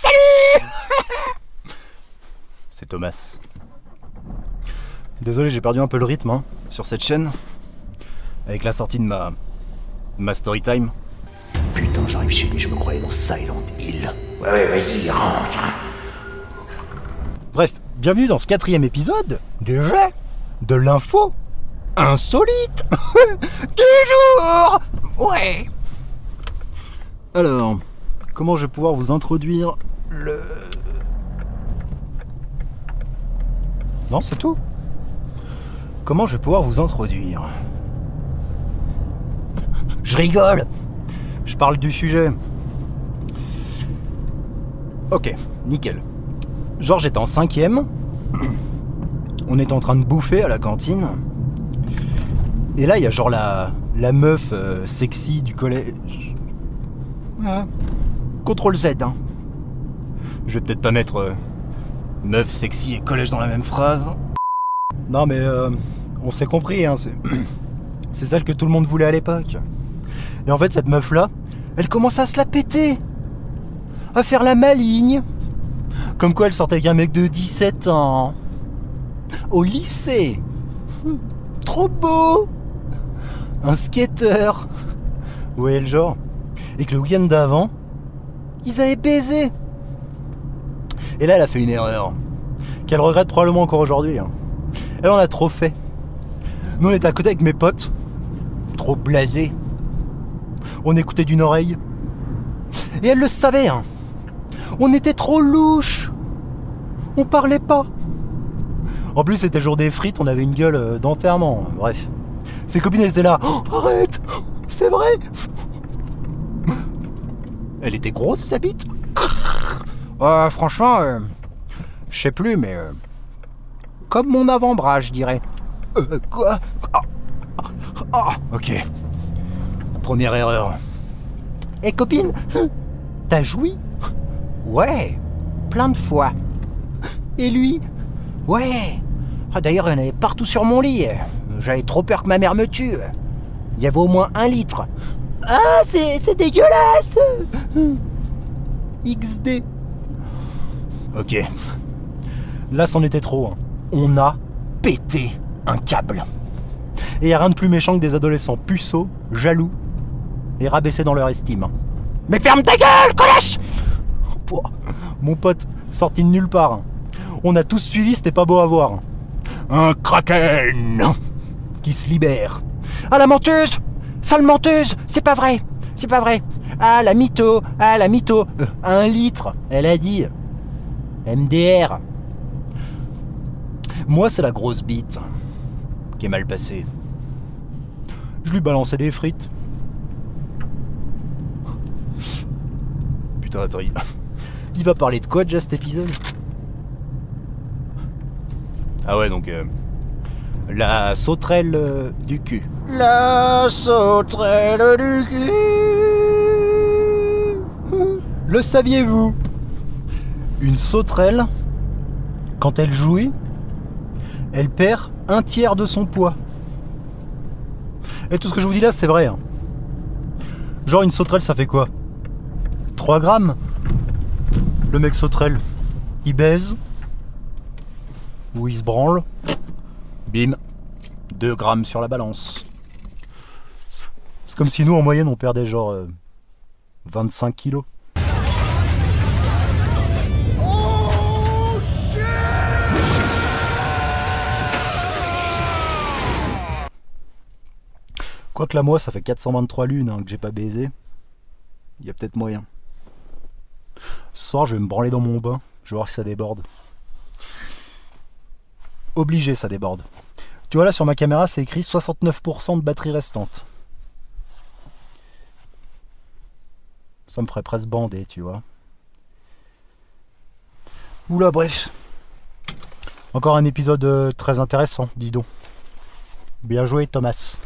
salut. C'est Thomas. Désolé, j'ai perdu un peu le rythme sur cette chaîne. Avec la sortie de ma story time. Putain, j'arrive chez lui, je me croyais dans Silent Hill. Ouais, vas-y, rentre. Bref, bienvenue dans ce 4e épisode, déjà, de l'info insolite du jour. Ouais. Alors, comment je vais pouvoir vous introduire le... Non, c'est tout. Comment je vais pouvoir vous introduire? Je rigole. Je parle du sujet. Ok, nickel. Genre j'étais en 5e. On était en train de bouffer à la cantine. Et là il y a genre la meuf sexy du collège. Ouais. CTRL Z hein. Je vais peut-être pas mettre meuf sexy et collège dans la même phrase. Non mais on s'est compris hein, c'est celle que tout le monde voulait à l'époque. Et en fait cette meuf là, elle commence à se la péter, à faire la maligne. Comme quoi elle sortait avec un mec de 17 ans. Au lycée. Trop beau. Un skater. Vous voyez le genre. Et que le week-end d'avant, ils avaient baisé. Et là elle a fait une erreur qu'elle regrette probablement encore aujourd'hui. Elle en a trop fait. Nous on était à côté avec mes potes. Trop blasés. On écoutait d'une oreille. Et elle le savait hein. On était trop louche. On parlait pas. En plus c'était le jour des frites, on avait une gueule d'enterrement. Bref. Ses copines elles étaient là. Oh, arrête. C'est vrai. Elle était grosse sa bite. Franchement, je sais plus mais... comme mon avant-bras je dirais. Quoi? Ok. Première erreur. Eh copine, t'as joui? Ouais, plein de fois. Et lui? Ouais. D'ailleurs, il y en avait partout sur mon lit. J'avais trop peur que ma mère me tue. Il y avait au moins 1 litre. Ah, c'est dégueulasse. XD. Ok. Là, c'en était trop. On a pété un câble. Et y a rien de plus méchant que des adolescents puceaux, jaloux et rabaissés dans leur estime. Mais ferme ta gueule, colosse! Mon pote, sorti de nulle part. On a tous suivi, c'était pas beau à voir. Un kraken qui se libère. Ah la menteuse! Sale menteuse! C'est pas vrai! C'est pas vrai! Ah la mytho! Ah la mytho! 1 litre, elle a dit. MDR. Moi c'est la grosse bite qui est mal passée. Je lui balançais des frites. Putain, attends, il va parler de quoi déjà cet épisode? Ah ouais, donc... la sauterelle du cul. La sauterelle du cul. Le saviez-vous? Une sauterelle, quand elle jouit, elle perd 1/3 de son poids. Et tout ce que je vous dis là, c'est vrai. Genre une sauterelle, ça fait quoi? 3 grammes? Le mec sauterelle, il baise. Ou il se branle. Bim. 2 grammes sur la balance. C'est comme si nous, en moyenne, on perdait genre 25 kilos. Quoique là, moi, ça fait 423 lunes que j'ai pas baisé. Il y a peut-être moyen. Ce soir, je vais me branler dans mon bain. Je vais voir si ça déborde. Obligé, ça déborde. Tu vois là, sur ma caméra, c'est écrit 69% de batterie restante. Ça me ferait presque bander, tu vois. Oula, bref. Encore un épisode très intéressant, dis donc. Bien joué, Thomas.